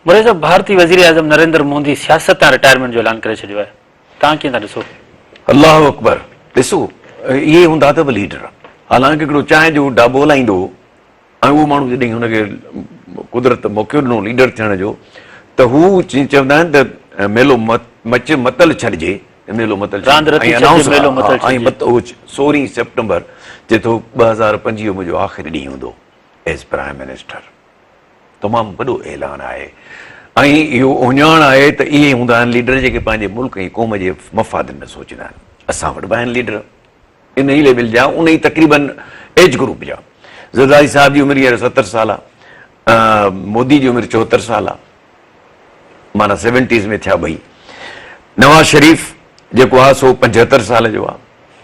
मुरे साहब, भारतीय वज़ीर आज़म नरेंद्र मोदी सियासत तां रिटायरमेंट जो ऐलान करे छॾियो आहे, तव्हां कीअं था ॾिसो? अल्लाह अकबर। ॾिसो, इहे हूंदा अथव लीडर, हालांकि हिकिड़ो चांहि जो डाबो हलाईंदो ऐं उहो माण्हू जॾहिं हुनखे कुदरत मौक़ो ॾिनो लीडर थियण जो, त हू चवंदा आहिनि त मेलो मच मतल छॾिजे, मेलो मतल 16 सेप्टेंबर चए थो 2025 मुंहिंजो आख़िरी ॾींहुं हूंदो एज़ प्राइम मिनिस्टर। तमामु वॾो ऐलान आहे ऐं इहो उञाण आहे त इहे हूंदा आहिनि लीडर जेके पंहिंजे मुल्क ऐं क़ौम जे मफ़ादनि में सोचींदा आहिनि। असां वटि बि आहिनि लीडर इन ई लेवल जा, उन ई तक़रीबन एज ग्रुप जा। ज़रदारी साहिब जी उमिरि हींअर 70 साल आहे, मोदी जी उमिरि 74 साल आहे, माना 70s में थिया ॿई। नवाज़ शरीफ़ जेको आहे सो 75 साल जो आहे,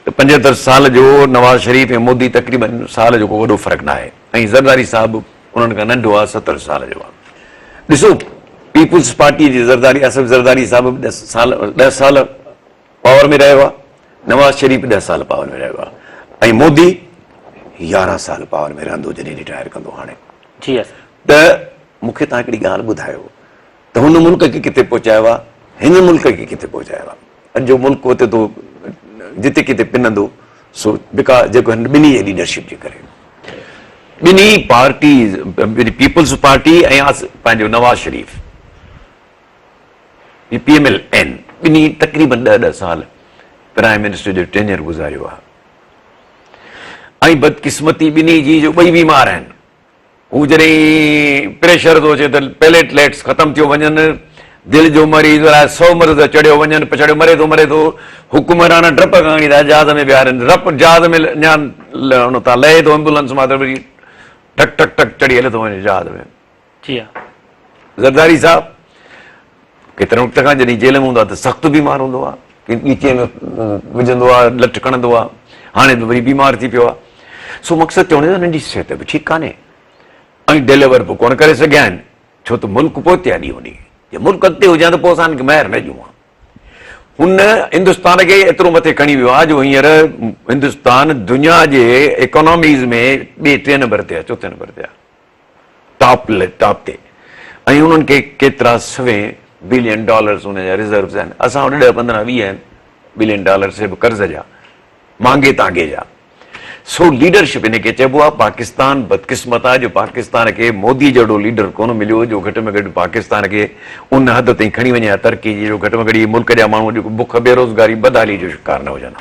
त 75 साल जो नवाज़ शरीफ़ ऐं मोदी तक़रीबन साल जो को वॾो फ़र्क़ु न आहे। ऐं ज़रदारी साहिबु उन्हनि खां नंढो आहे, 70 साल जो आहे। ॾिसो, पीपुल्स पार्टी जे ज़रदारी असफ़ ज़रदारी साहिबु 10 साल पावर में रहियो आहे, नवाज़ शरीफ़ 10 साल पावर में रहियो आहे, ऐं मोदी 11 साल पावर में रहंदो जॾहिं रिटायर कंदो हाणे। जी त मूंखे तव्हां हिकिड़ी ॻाल्हि ॿुधायो त हुन मुल्क खे किथे पहुचायो आहे, हिन मुल्क खे किथे पहुचायो आहे। अॼु जो मुल्क हुते तो जिते किथे पिनंदो सो जेको हिन ॿिन्ही जे लीडरशिप जे करे, ॿिन्ही पार्टीज़, पीपुल्स पार्टी ऐं पंहिंजो नवाज़ शरीफ़ PMLN, ॿिन्ही तक़रीबन 10 साल प्राइम मिनिस्टर जो टेन्योर गुज़ारियो आहे। ऐं बदकिस्मती ॿिन्ही जी जो ॿई बीमार आहिनि। हू जॾहिं प्रेशर थो अचे त प्लेटलेट्स ख़तम थियो वञनि, दिलि जो मरीज़ अलाए 100 मर्ज़ चढ़ियो वञनि, पछाड़ियो मरे थो। हुकुमरान डप खणी था जहाज़ में विहारनि, जहाज़ में हुन तां लहे थो, एम्बुलेंस मां त वरी टक टक टक चढ़ी हले थो वञे जहाज़ में। जी हा। ज़रदारी साहिबु केतिरे वक़्त खां जॾहिं जेल में हूंदो आहे त सख़्तु बीमार हूंदो आहे, ॻीचीअ में विझंदो आहे, लठ खणंदो आहे, हाणे त वरी बीमार थी पियो आहे। सो मक़सदु चवण जो हुननि जी सिहत बि ठीकु कान्हे ऐं डिलीवर बि कोन करे सघिया आहिनि, छो त मुल्क पोइ ॾींहुं वञी, जे मुल्क अॻिते हुजे त पोइ असांखे महिर न ॾियूं। हुन हिंदुस्तान खे एतिरो मथे खणी वियो आहे जो हींअर हिंदुस्तान दुनिया जे इकोनॉमीज़ में ॿिए 3 नंबर ते आहे, 4थे नंबर ते आहे, टॉप ते। ऐं उन्हनि खे केतिरा $100 बिलियन हुनजा रिज़र्व्स आहिनि। असां वटि 10-15-20 बिलियन डॉलर सिर्फ़ु कर्ज़ जा, मांगे तांगे जा। सो लीडरशिप इन खे चइबो आहे। पाकिस्तान बदकिस्मत आहे जो पाकिस्तान खे मोदी जहिड़ो लीडर कोन मिलियो जो घटि में घटि पाकिस्तान खे उन हद ताईं खणी वञे तरक़ी जी, जो घटि में घटि मुल्क जा माण्हू जेको बुख बेरोज़गारी बदहाली जो शिकार न हुजनि।